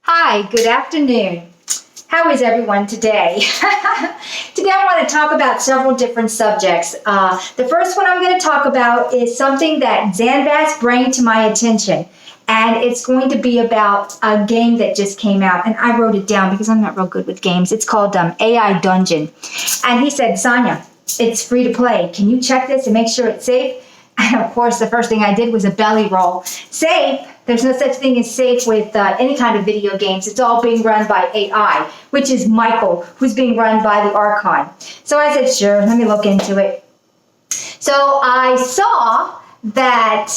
Hi, good afternoon. How is everyone today? Today I want to talk about several different subjects. The first one I'm going to talk about is something that Zanvast brought to my attention. And it's going to be about a game that just came out. And I wrote it down because I'm not real good with games. It's called AI Dungeon. And he said, Sonia, it's free to play. Can you check this and make sure it's safe? And of course, the first thing I did was a belly roll. Safe? There's no such thing as safe with any kind of video games. It's all being run by AI, which is Michael, who's being run by the Archon. So I said, sure, let me look into it. So I saw that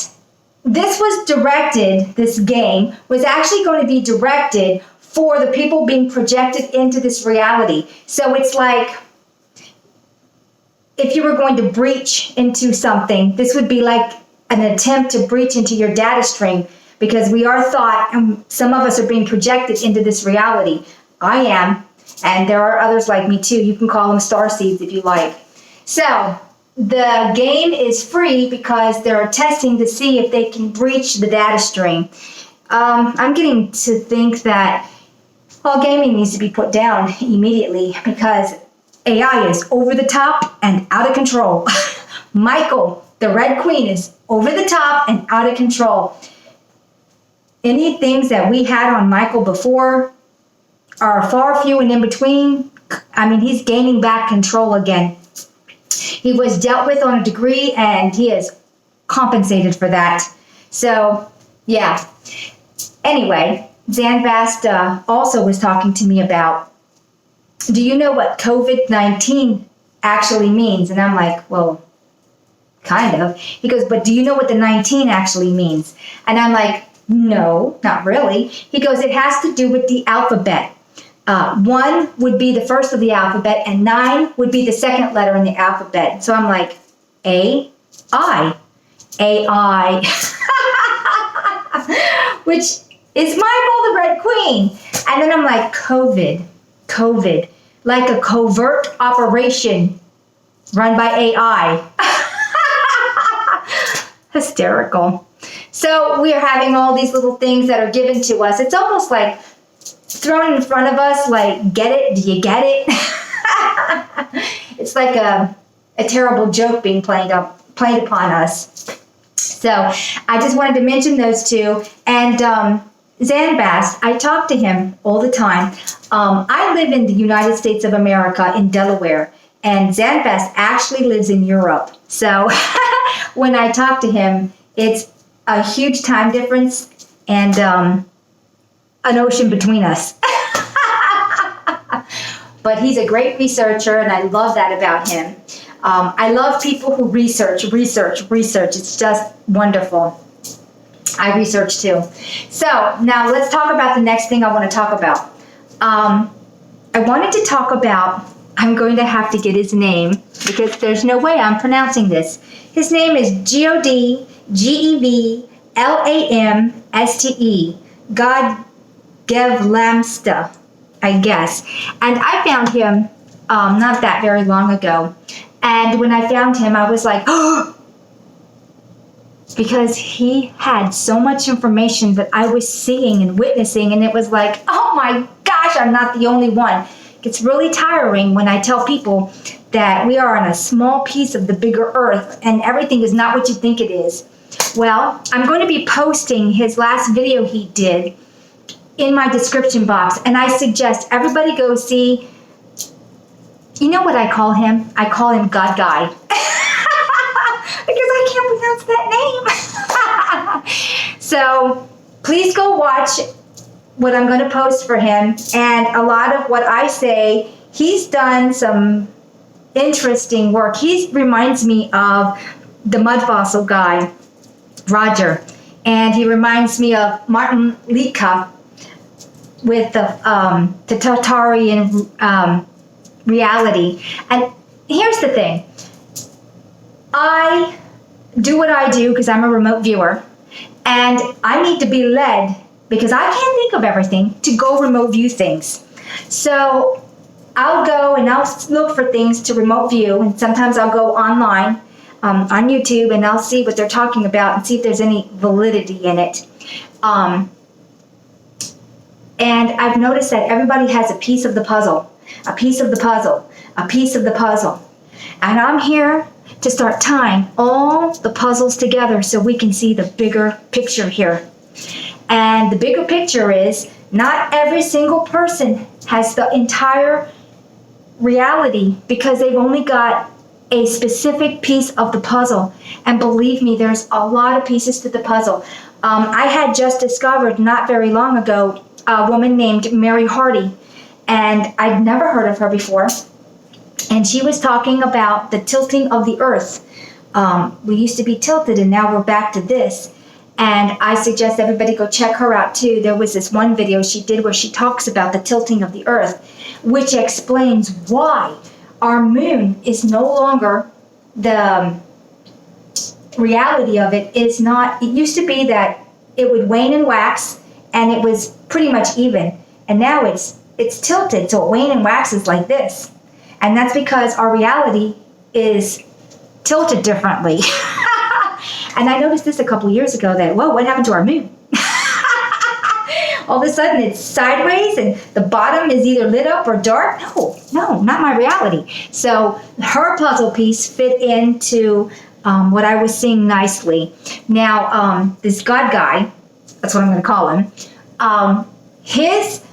this game was actually going to be directed for the people being projected into this reality. So it's like, if you were going to breach into something, this would be like an attempt to breach into your data stream, because we are thought, and some of us are being projected into this reality. I am, and there are others like me too. You can call them starseeds if you like. So the game is free because they're testing to see if they can breach the data stream. I'm getting to think that all gaming needs to be put down immediately because AI is over the top and out of control. Michael, the Red Queen, is over the top and out of control. Any things that we had on Michael before are far few and in between. I mean, he's gaining back control again. He was dealt with on a degree and he is compensated for that. So, yeah. Anyway, Zanvast also was talking to me about, do you know what COVID-19 actually means? And I'm like, well, kind of. He goes, but do you know what the 19 actually means? And I'm like, no, not really. He goes, it has to do with the alphabet. 1 would be the first of the alphabet, and 9 would be the second letter in the alphabet. So I'm like, A-I. A-I. Which is Michael, the Red Queen. And then I'm like, COVID, like a covert operation run by AI. Hysterical. So we are having all these little things that are given to us. It's almost like thrown in front of us, like, get it? Do you get it? It's like a terrible joke being played upon us. So I just wanted to mention those two. And Zanvast, I talk to him all the time. I live in the United States of America in Delaware, and Zanvast actually lives in Europe. So when I talk to him, it's a huge time difference and an ocean between us. But he's a great researcher, and I love that about him. I love people who research. It's just wonderful. I research too. So now let's talk about the next thing I want to talk about. I wanted to talk about, I'm going to have to get his name because there's no way I'm pronouncing this. His name is Godgevlamste, God Gevlamste, I guess. And I found him not that very long ago. And when I found him, I was like, oh, because he had so much information that I was seeing and witnessing, and it was like, oh my gosh, I'm not the only one. It's really tiring when I tell people that we are on a small piece of the bigger earth and everything is not what you think it is. Well, I'm going to be posting his last video he did in my description box, and I suggest everybody go see. You know what I call him? I call him God Guy. Because I can't pronounce that name. So please go watch what I'm going to post for him. And a lot of what I say, he's done some interesting work. He reminds me of the mud fossil guy, Roger. And he reminds me of Martin Litka with the Tartarian reality. And here's the thing. I do what I do because I'm a remote viewer, and I need to be led, because I can't think of everything, to go remote view things. So I'll go and I'll look for things to remote view, and sometimes I'll go online on YouTube and I'll see what they're talking about and see if there's any validity in it. And I've noticed that everybody has a piece of the puzzle, a piece of the puzzle, a piece of the puzzle. And I'm here to start tying all the puzzles together so we can see the bigger picture here. And the bigger picture is not every single person has the entire reality because they've only got a specific piece of the puzzle. And believe me, there's a lot of pieces to the puzzle. I had just discovered not very long ago a woman named Mary Hardy, and I'd never heard of her before. And she was talking about the tilting of the earth. We used to be tilted, and now we're back to this. And I suggest everybody go check her out too. There was this one video she did where she talks about the tilting of the earth, which explains why our moon is no longer the reality of it is not. It used to be that it would wane and wax, and it was pretty much even. And now it's tilted, so it wane and waxes like this. And that's because our reality is tilted differently. And I noticed this a couple years ago that, whoa, what happened to our moon? All of a sudden it's sideways and the bottom is either lit up or dark. No, not my reality. So her puzzle piece fit into what I was seeing nicely. Now, this God guy, that's what I'm going to call him, his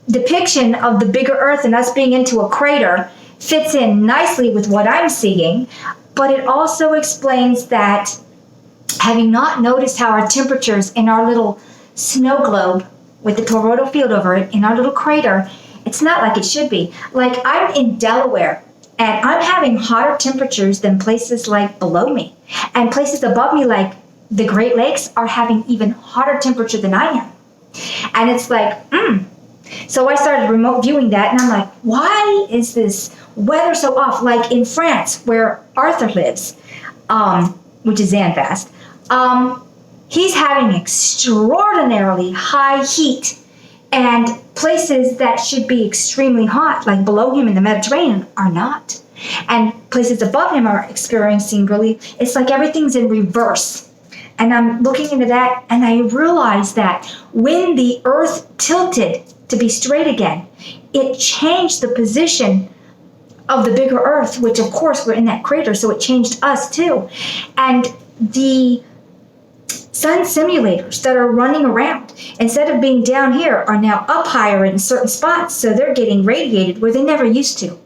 depiction of the bigger earth and us being into a crater fits in nicely with what I'm seeing, but it also explains that having not noticed how our temperatures in our little snow globe with the toroidal field over it in our little crater, it's not like it should be. Like I'm in Delaware and I'm having hotter temperatures than places like below me, and places above me like the Great Lakes are having even hotter temperature than I am. And it's like, So I started remote viewing that, and I'm like, why is this weather so off? Like in France, where Arthur lives, which is Zanfast, he's having extraordinarily high heat, and places that should be extremely hot, like below him in the Mediterranean, are not. And places above him are experiencing it's like everything's in reverse. And I'm looking into that, and I realized that when the earth tilted to be straight again, it changed the position of the bigger earth, which of course we're in that crater, so it changed us too. And the sun simulators that are running around, instead of being down here, are now up higher in certain spots, so they're getting radiated where they never used to.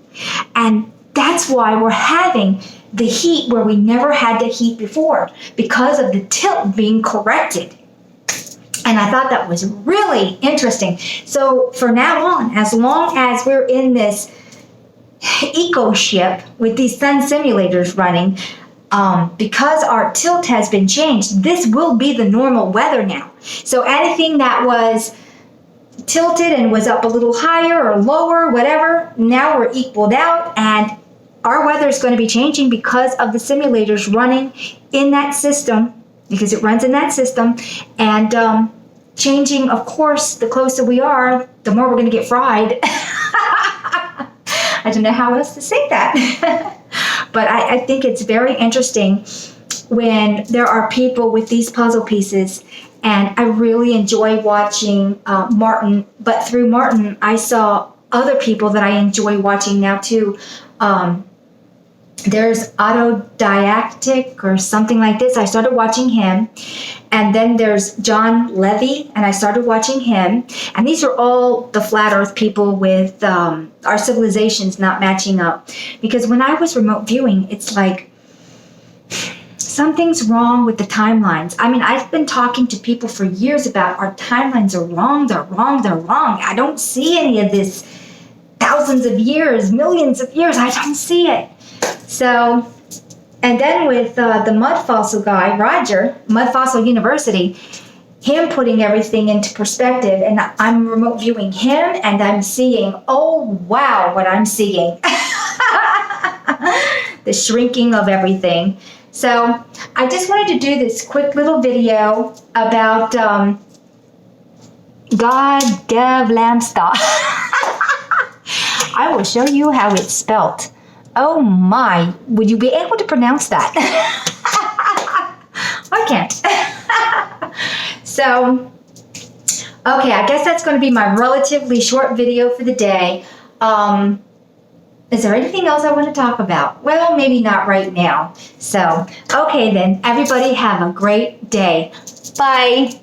And that's why we're having the heat where we never had the heat before, because of the tilt being corrected. And I thought that was really interesting. So for now on, as long as we're in this eco ship with these sun simulators running, because our tilt has been changed, this will be the normal weather now. So anything that was tilted and was up a little higher or lower, whatever, now we're equaled out, and our weather is going to be changing because of the simulators running in that system, because it runs in that system, and changing, of course, the closer we are, the more we're going to get fried. I don't know how else to say that. But I think it's very interesting when there are people with these puzzle pieces, and I really enjoy watching Martin, but through Martin, I saw other people that I enjoy watching now too. There's Autodidactic or something like this. I started watching him. And then there's John Levy, and I started watching him. And these are all the flat earth people with our civilizations not matching up. Because when I was remote viewing, it's like something's wrong with the timelines. I mean, I've been talking to people for years about our timelines are wrong, they're wrong, they're wrong. I don't see any of this thousands of years, millions of years. I don't see it. So, and then with the Mud Fossil guy, Roger, Mud Fossil University, him putting everything into perspective, and I'm remote viewing him, and I'm seeing, oh wow, what I'm seeing. The shrinking of everything. So I just wanted to do this quick little video about God Dev Lamsta. I will show you how it's spelt. Oh my, would you be able to pronounce that? I can't. So, Okay, I guess that's going to be my relatively short video for the day. Is there anything else I want to talk about? Well, maybe not right now. So, okay then, everybody have a great day. Bye.